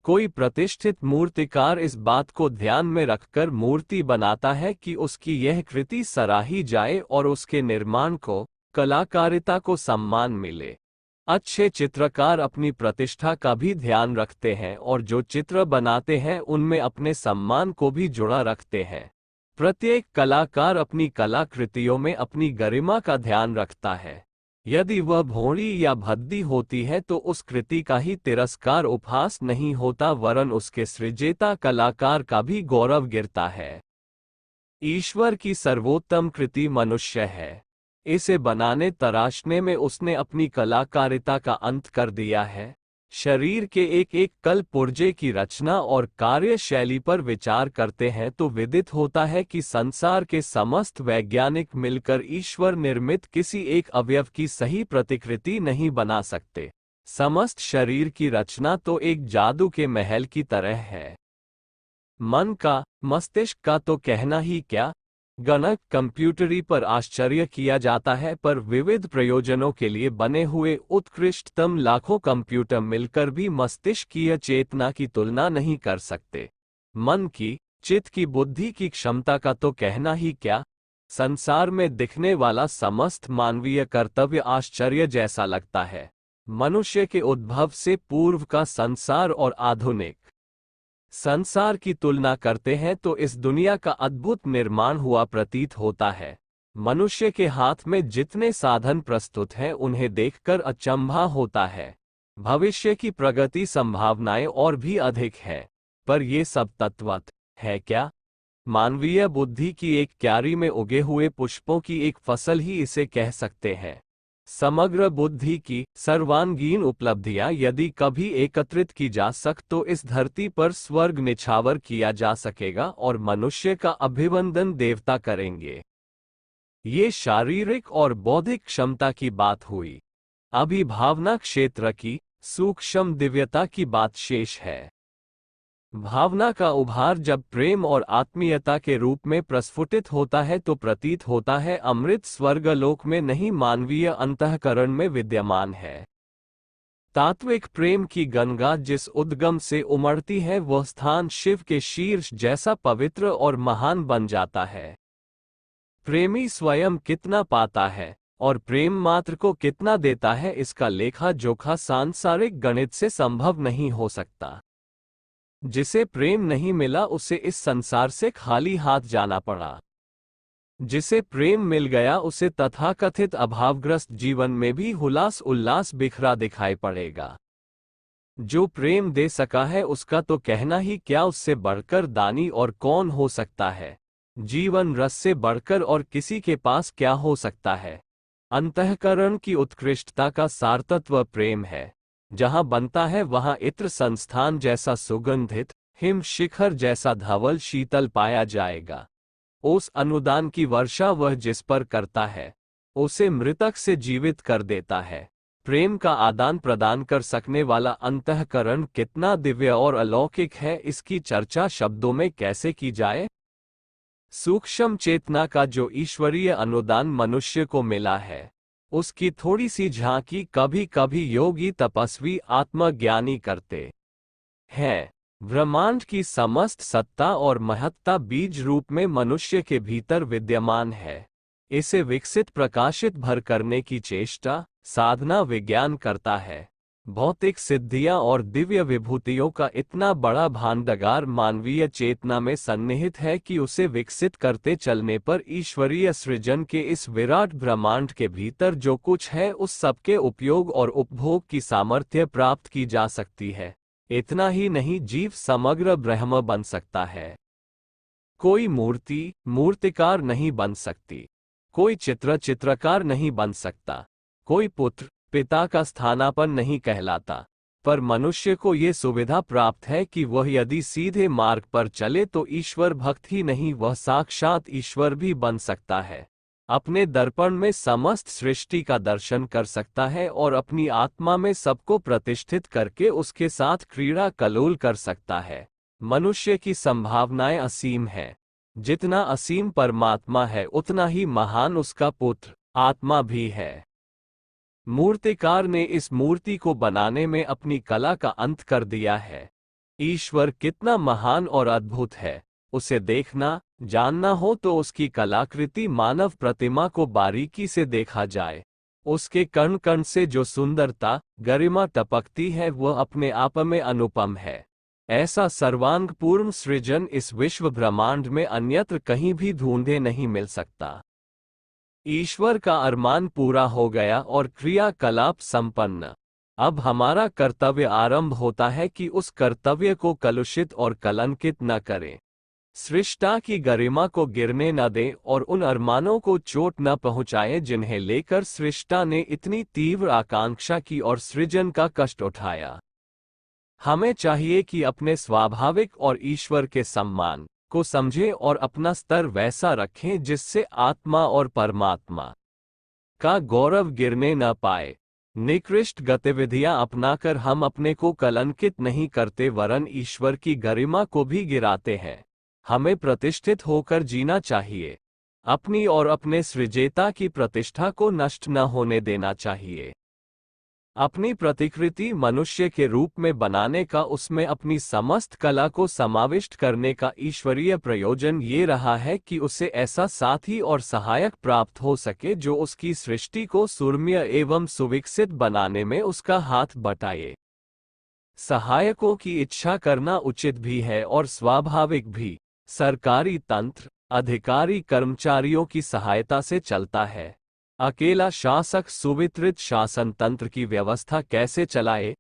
कोई प्रतिष्ठित मूर्तिकार इस बात को ध्यान में रखकर मूर्ति बनाता है कि उसकी यह कृति सराही जाए और उसके निर्माण को, कलाकारिता को सम्मान मिले। अच्छे चित्रकार अपनी प्रतिष्ठा का भी ध्यान रखते हैं और जो चित्र बनाते हैं उनमें अपने सम्मान को भी जुड़ा रखते हैं। प्रत्येक कलाकार अपनी कलाकृतियों में अपनी गरिमा का ध्यान रखता है। यदि वह भोली या भद्दी होती है तो उस कृति का ही तिरस्कार उपहास नहीं होता, वरन उसके सृजेता कलाकार का भी गौरव गिरता है। ईश्वर की सर्वोत्तम कृति मनुष्य है। इसे बनाने तराशने में उसने अपनी कलाकारिता का अंत कर दिया है। शरीर के एक एक कल पुर्जे की रचना और कार्यशैली पर विचार करते हैं तो विदित होता है कि संसार के समस्त वैज्ञानिक मिलकर ईश्वर निर्मित किसी एक अवयव की सही प्रतिकृति नहीं बना सकते। समस्त शरीर की रचना तो एक जादू के महल की तरह है। मन का, मस्तिष्क का तो कहना ही क्या। गणक कंप्यूटरी पर आश्चर्य किया जाता है, पर विविध प्रयोजनों के लिए बने हुए उत्कृष्टतम लाखों कंप्यूटर मिलकर भी मस्तिष्कीय चेतना की तुलना नहीं कर सकते। मन की, चित्त की, बुद्धि की क्षमता का तो कहना ही क्या। संसार में दिखने वाला समस्त मानवीय कर्तव्य आश्चर्य जैसा लगता है। मनुष्य के उद्भव से पूर्व का संसार और आधुनिक संसार की तुलना करते हैं तो इस दुनिया का अद्भुत निर्माण हुआ प्रतीत होता है। मनुष्य के हाथ में जितने साधन प्रस्तुत हैं उन्हें देखकर अचंभा होता है। भविष्य की प्रगति संभावनाएं और भी अधिक है, पर ये सब तत्वत है क्या। मानवीय बुद्धि की एक क्यारी में उगे हुए पुष्पों की एक फसल ही इसे कह सकते हैं। समग्र बुद्धि की सर्वांगीण उपलब्धियां यदि कभी एकत्रित की जा सक तो इस धरती पर स्वर्ग निछावर किया जा सकेगा और मनुष्य का अभिवंदन देवता करेंगे। ये शारीरिक और बौद्धिक क्षमता की बात हुई। अभी भावना क्षेत्र की सूक्ष्म दिव्यता की बात शेष है। भावना का उभार जब प्रेम और आत्मीयता के रूप में प्रस्फुटित होता है तो प्रतीत होता है अमृत स्वर्गलोक में नहीं, मानवीय अंतःकरण में विद्यमान है। तात्विक प्रेम की गंगा जिस उद्गम से उमड़ती है वह स्थान शिव के शीर्ष जैसा पवित्र और महान बन जाता है। प्रेमी स्वयं कितना पाता है और प्रेम मात्र को कितना देता है, इसका लेखा जोखा सांसारिक गणित से संभव नहीं हो सकता। जिसे प्रेम नहीं मिला उसे इस संसार से खाली हाथ जाना पड़ा। जिसे प्रेम मिल गया उसे तथाकथित अभावग्रस्त जीवन में भी हुलास उल्लास बिखरा दिखाई पड़ेगा। जो प्रेम दे सका है उसका तो कहना ही क्या, उससे बढ़कर दानी और कौन हो सकता है। जीवन रस से बढ़कर और किसी के पास क्या हो सकता है। अंतःकरण की उत्कृष्टता का सारतत्व प्रेम है। जहां बनता है वहां इत्र संस्थान जैसा सुगंधित, हिम शिखर जैसा धवल शीतल पाया जाएगा। उस अनुदान की वर्षा वह जिस पर करता है उसे मृतक से जीवित कर देता है। प्रेम का आदान प्रदान कर सकने वाला अंतःकरण कितना दिव्य और अलौकिक है, इसकी चर्चा शब्दों में कैसे की जाए। सूक्ष्म चेतना का जो ईश्वरीय अनुदान मनुष्य को मिला है उसकी थोड़ी सी झांकी कभी कभी योगी तपस्वी आत्मज्ञानी करते हैं। ब्रह्मांड की समस्त सत्ता और महत्ता बीज रूप में मनुष्य के भीतर विद्यमान है। इसे विकसित प्रकाशित भर करने की चेष्टा साधना विज्ञान करता है। भौतिक सिद्धियां और दिव्य विभूतियों का इतना बड़ा भांडागार मानवीय चेतना में सन्निहित है कि उसे विकसित करते चलने पर ईश्वरीय सृजन के इस विराट ब्रह्मांड के भीतर जो कुछ है उस सबके उपयोग और उपभोग की सामर्थ्य प्राप्त की जा सकती है। इतना ही नहीं, जीव समग्र ब्रह्म बन सकता है। कोई मूर्ति मूर्तिकार नहीं बन सकती, कोई चित्रकार नहीं बन सकता, कोई पुत्र पिता का स्थानापन्न नहीं कहलाता, पर मनुष्य को ये सुविधा प्राप्त है कि वह यदि सीधे मार्ग पर चले तो ईश्वर भक्त ही नहीं वह साक्षात ईश्वर भी बन सकता है। अपने दर्पण में समस्त सृष्टि का दर्शन कर सकता है और अपनी आत्मा में सबको प्रतिष्ठित करके उसके साथ क्रीड़ा कलोल कर सकता है। मनुष्य की संभावनाएं असीम हैं। जितना असीम परमात्मा है उतना ही महान उसका पुत्र आत्मा भी है। मूर्तिकार ने इस मूर्ति को बनाने में अपनी कला का अंत कर दिया है। ईश्वर कितना महान और अद्भुत है, उसे देखना, जानना हो तो उसकी कलाकृति मानव प्रतिमा को बारीकी से देखा जाए। उसके कण कण से जो सुंदरता, गरिमा टपकती है वह अपने आप में अनुपम है। ऐसा सर्वांगपूर्ण सृजन इस विश्व ब्रह्मांड में अन्यत्र कहीं भी ढूंढे नहीं मिल सकता। ईश्वर का अरमान पूरा हो गया और क्रियाकलाप संपन्न। अब हमारा कर्तव्य आरंभ होता है कि उस कर्तव्य को कलुषित और कलंकित न करें, सृष्टा की गरिमा को गिरने न दें और उन अरमानों को चोट न पहुंचाएं जिन्हें लेकर सृष्टा ने इतनी तीव्र आकांक्षा की और सृजन का कष्ट उठाया। हमें चाहिए कि अपने स्वाभाविक और ईश्वर के सम्मान को समझें और अपना स्तर वैसा रखें जिससे आत्मा और परमात्मा का गौरव गिरने न पाए। निकृष्ट गतिविधियां अपनाकर हम अपने को कलंकित नहीं करते वरन ईश्वर की गरिमा को भी गिराते हैं। हमें प्रतिष्ठित होकर जीना चाहिए, अपनी और अपने सृजेता की प्रतिष्ठा को नष्ट न होने देना चाहिए। अपनी प्रतिकृति मनुष्य के रूप में बनाने का, उसमें अपनी समस्त कला को समाविष्ट करने का ईश्वरीय प्रयोजन ये रहा है कि उसे ऐसा साथी और सहायक प्राप्त हो सके जो उसकी सृष्टि को सुरम्य एवं सुविकसित बनाने में उसका हाथ बटाए। सहायकों की इच्छा करना उचित भी है और स्वाभाविक भी। सरकारी तंत्र अधिकारी कर्मचारियों की सहायता से चलता है। अकेला शासक सुवितरित शासन तंत्र की व्यवस्था कैसे चलाए?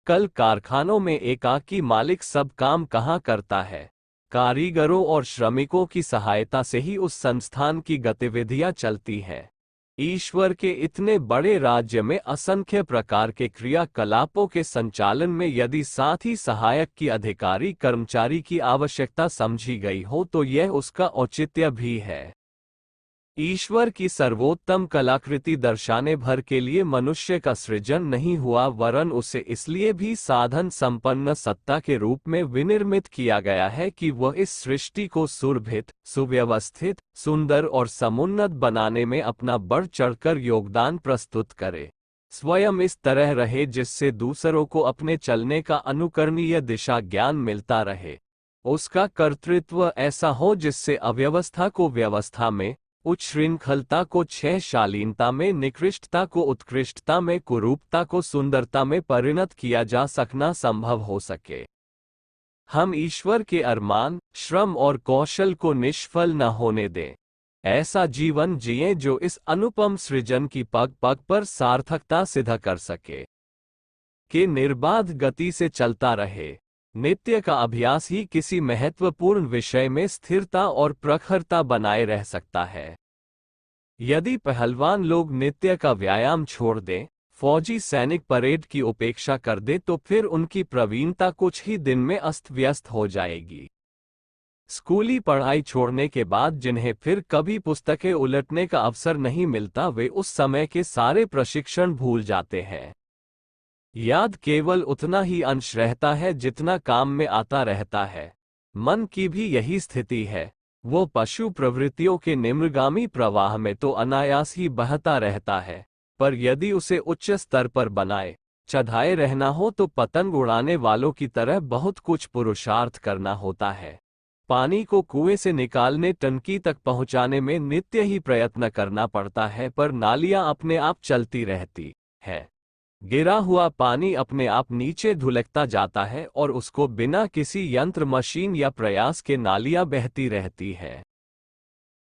कल कारखानों में एकाकी मालिक सब काम कहाँ करता है? कारीगरों और श्रमिकों की सहायता से ही उस संस्थान की गतिविधियां चलती हैं। ईश्वर के इतने बड़े राज्य में असंख्य प्रकार के क्रियाकलापों के संचालन में यदि साथ ही सहायक की अधिकारी कर्मचारी की आवश्यकता समझी गई हो तो यह उसका औचित्य भी है। ईश्वर की सर्वोत्तम कलाकृति दर्शाने भर के लिए मनुष्य का सृजन नहीं हुआ वरन उसे इसलिए भी साधन संपन्न सत्ता के रूप में विनिर्मित किया गया है कि वह इस सृष्टि को सुरभित, सुव्यवस्थित, सुंदर और समुन्नत बनाने में अपना बढ़ चढ़कर योगदान प्रस्तुत करे, स्वयं इस तरह रहे जिससे दूसरों को अपने चलने का अनुकरणीय दिशा ज्ञान मिलता रहे। उसका कर्तृत्व ऐसा हो जिससे अव्यवस्था को व्यवस्था में, उच्च श्रृंखलता को क्षय शालीनता में, निकृष्टता को उत्कृष्टता में, कुरूपता को सुंदरता में परिणत किया जा सकना संभव हो सके। हम ईश्वर के अरमान, श्रम और कौशल को निष्फल न होने दें। ऐसा जीवन जिएं जो इस अनुपम सृजन की पग पग पर सार्थकता सिद्ध कर सके, कि निर्बाध गति से चलता रहे। नित्य का अभ्यास ही किसी महत्वपूर्ण विषय में स्थिरता और प्रखरता बनाए रह सकता है। यदि पहलवान लोग नित्य का व्यायाम छोड़ दें, फौजी सैनिक परेड की उपेक्षा कर दे तो फिर उनकी प्रवीणता कुछ ही दिन में अस्त व्यस्त हो जाएगी। स्कूली पढ़ाई छोड़ने के बाद जिन्हें फिर कभी पुस्तकें उलटने का अवसर नहीं मिलता वे उस समय के सारे प्रशिक्षण भूल जाते हैं। याद केवल उतना ही अंश रहता है जितना काम में आता रहता है। मन की भी यही स्थिति है। वो पशु प्रवृत्तियों के निम्नगामी प्रवाह में तो अनायास ही बहता रहता है, पर यदि उसे उच्च स्तर पर बनाए चढ़ाए रहना हो तो पतंग उड़ाने वालों की तरह बहुत कुछ पुरुषार्थ करना होता है। पानी को कुएं से निकालने टंकी तक पहुंचाने में नित्य ही प्रयत्न करना पड़ता है, पर नालियां अपने आप चलती रहती है। गिरा हुआ पानी अपने आप नीचे धुलकता जाता है और उसको बिना किसी यंत्र, मशीन या प्रयास के नालियां बहती रहती है।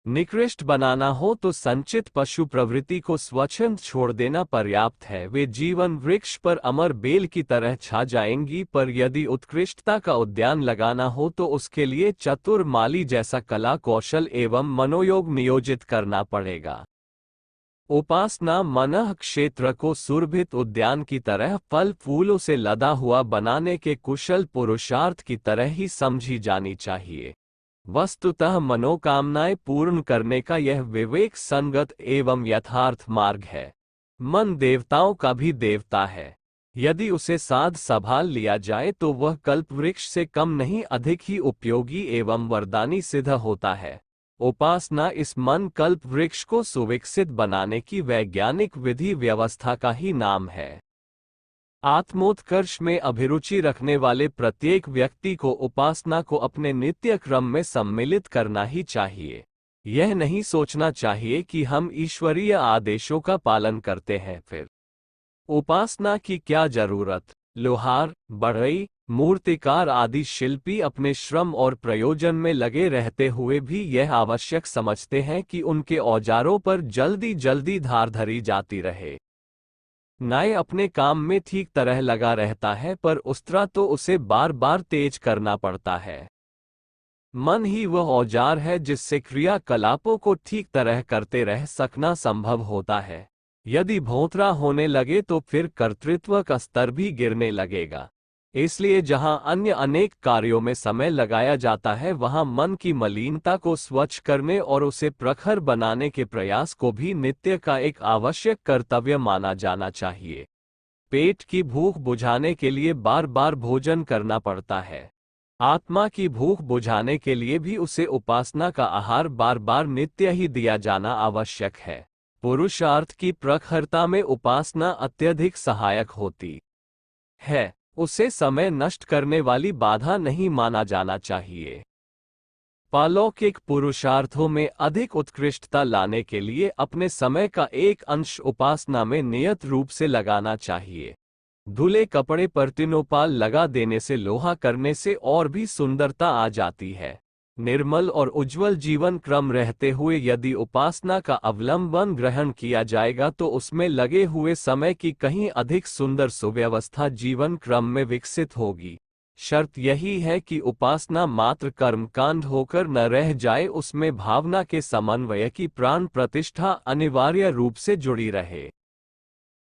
निकृष्ट बनाना हो तो संचित पशु प्रवृत्ति को स्वच्छंद छोड़ देना पर्याप्त है। वे जीवन वृक्ष पर अमर बेल की तरह छा जाएंगी, पर यदि उत्कृष्टता का उद्यान लगाना हो तो उसके लिए चतुर माली जैसा कला कौशल एवं मनोयोग नियोजित करना पड़ेगा। उपासना मनः क्षेत्र को सुरभित उद्यान की तरह फल फूलों से लदा हुआ बनाने के कुशल पुरुषार्थ की तरह ही समझी जानी चाहिए। वस्तुतः मनोकामनाएं पूर्ण करने का यह विवेक संगत एवं यथार्थ मार्ग है। मन देवताओं का भी देवता है। यदि उसे साध संभाल लिया जाए तो वह कल्पवृक्ष से कम नहीं अधिक ही उपयोगी एवं वरदानी सिद्ध होता है। उपासना इस मन कल्प वृक्ष को सुविकसित बनाने की वैज्ञानिक विधि व्यवस्था का ही नाम है। आत्मोत्कर्ष में अभिरुचि रखने वाले प्रत्येक व्यक्ति को उपासना को अपने नित्य क्रम में सम्मिलित करना ही चाहिए। यह नहीं सोचना चाहिए कि हम ईश्वरीय आदेशों का पालन करते हैं, फिर उपासना की क्या जरूरत। लोहार, बढ़ई, मूर्तिकार आदि शिल्पी अपने श्रम और प्रयोजन में लगे रहते हुए भी यह आवश्यक समझते हैं कि उनके औजारों पर जल्दी जल्दी धार धरी जाती रहे। नाई अपने काम में ठीक तरह लगा रहता है, पर उस्त्रा तो उसे बार बार तेज करना पड़ता है। मन ही वह औजार है जिससे क्रियाकलापों को ठीक तरह करते रह सकना संभव होता है। यदि भोंतरा होने लगे तो फिर कर्तृत्व का स्तर भी गिरने लगेगा। इसलिए जहां अन्य अनेक कार्यों में समय लगाया जाता है, वहां मन की मलिनता को स्वच्छ करने और उसे प्रखर बनाने के प्रयास को भी नित्य का एक आवश्यक कर्तव्य माना जाना चाहिए। पेट की भूख बुझाने के लिए बार बार भोजन करना पड़ता है। आत्मा की भूख बुझाने के लिए भी उसे उपासना का आहार बार बार नित्य ही दिया जाना आवश्यक है। पुरुषार्थ की प्रखरता में उपासना अत्यधिक सहायक होती है। उसे समय नष्ट करने वाली बाधा नहीं माना जाना चाहिए। पालौकिक पुरुषार्थों में अधिक उत्कृष्टता लाने के लिए अपने समय का एक अंश उपासना में नियत रूप से लगाना चाहिए। धुले कपड़े पर तिनोपाल लगा देने से लोहा करने से और भी सुंदरता आ जाती है। निर्मल और उज्जवल जीवन क्रम रहते हुए यदि उपासना का अवलंबन ग्रहण किया जाएगा तो उसमें लगे हुए समय की कहीं अधिक सुंदर सुव्यवस्था जीवन क्रम में विकसित होगी। शर्त यही है कि उपासना मात्र कर्मकांड होकर न रह जाए, उसमें भावना के समन्वय की प्राण प्रतिष्ठा अनिवार्य रूप से जुड़ी रहे।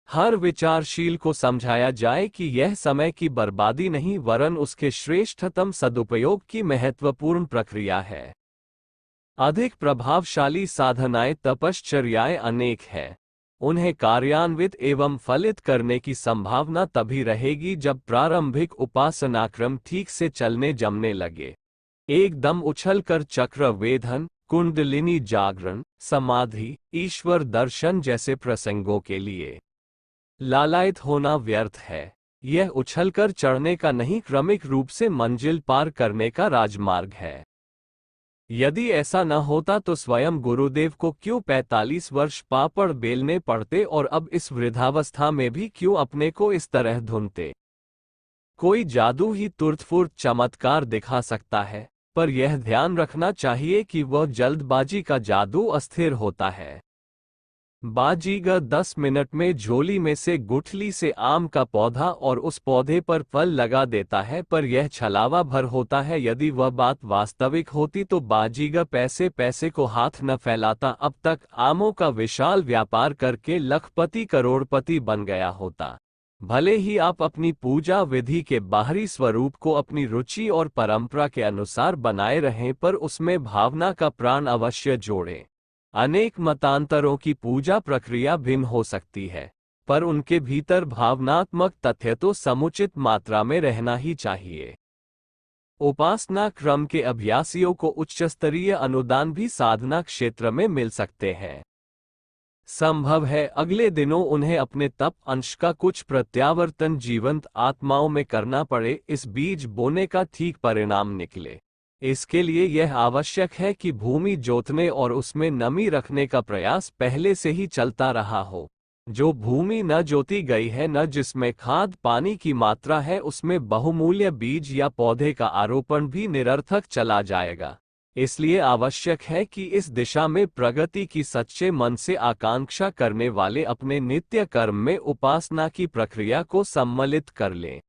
हर विचारशील को समझाया जाए कि यह समय की बर्बादी नहीं, वरन उसके श्रेष्ठतम सदुपयोग की महत्वपूर्ण प्रक्रिया है। अधिक प्रभावशाली साधनाएं तपश्चर्याएं अनेक हैं। उन्हें कार्यान्वित एवं फलित करने की संभावना तभी रहेगी जब प्रारंभिक उपासनाक्रम ठीक से चलने जमने लगे। एकदम उछलकर चक्र वेधन, कुंडलिनी जागरण, समाधि, ईश्वर दर्शन जैसे प्रसंगों के लिए लालायित होना व्यर्थ है। यह उछलकर चढ़ने का नहीं, क्रमिक रूप से मंजिल पार करने का राजमार्ग है। यदि ऐसा न होता तो स्वयं गुरुदेव को क्यों 45 वर्ष पापड़ बेलने पड़ते और अब इस वृद्धावस्था में भी क्यों अपने को इस तरह धुनते। कोई जादू ही तुर्तफुर्त चमत्कार दिखा सकता है, पर यह ध्यान रखना चाहिए कि वह जल्दबाजी का जादू अस्थिर होता है। बाजीगर 10 मिनट में झोली में से गुठली से आम का पौधा और उस पौधे पर फल लगा देता है, पर यह छलावा भर होता है। यदि वह बात वास्तविक होती तो बाजीगर पैसे पैसे को हाथ न फैलाता, अब तक आमों का विशाल व्यापार करके लखपति करोड़पति बन गया होता। भले ही आप अपनी पूजा विधि के बाहरी स्वरूप को अपनी रुचि और परंपरा के अनुसार बनाए रहें, पर उसमें भावना का प्राण अवश्य जोड़ें। अनेक मतांतरों की पूजा प्रक्रिया भिन्न हो सकती है, पर उनके भीतर भावनात्मक तथ्य तो समुचित मात्रा में रहना ही चाहिए। उपासना क्रम के अभ्यासियों को उच्चस्तरीय अनुदान भी साधना क्षेत्र में मिल सकते हैं। संभव है अगले दिनों उन्हें अपने तप अंश का कुछ प्रत्यावर्तन जीवंत आत्माओं में करना पड़े, इस बीज बोने का ठीक परिणाम निकले। इसके लिए यह आवश्यक है कि भूमि जोतने और उसमें नमी रखने का प्रयास पहले से ही चलता रहा हो। जो भूमि न जोती गई है, न जिसमें खाद पानी की मात्रा है, उसमें बहुमूल्य बीज या पौधे का आरोपण भी निरर्थक चला जाएगा। इसलिए आवश्यक है कि इस दिशा में प्रगति की सच्चे मन से आकांक्षा करने वाले अपने नित्य कर्म में उपासना की प्रक्रिया को सम्मिलित कर लें।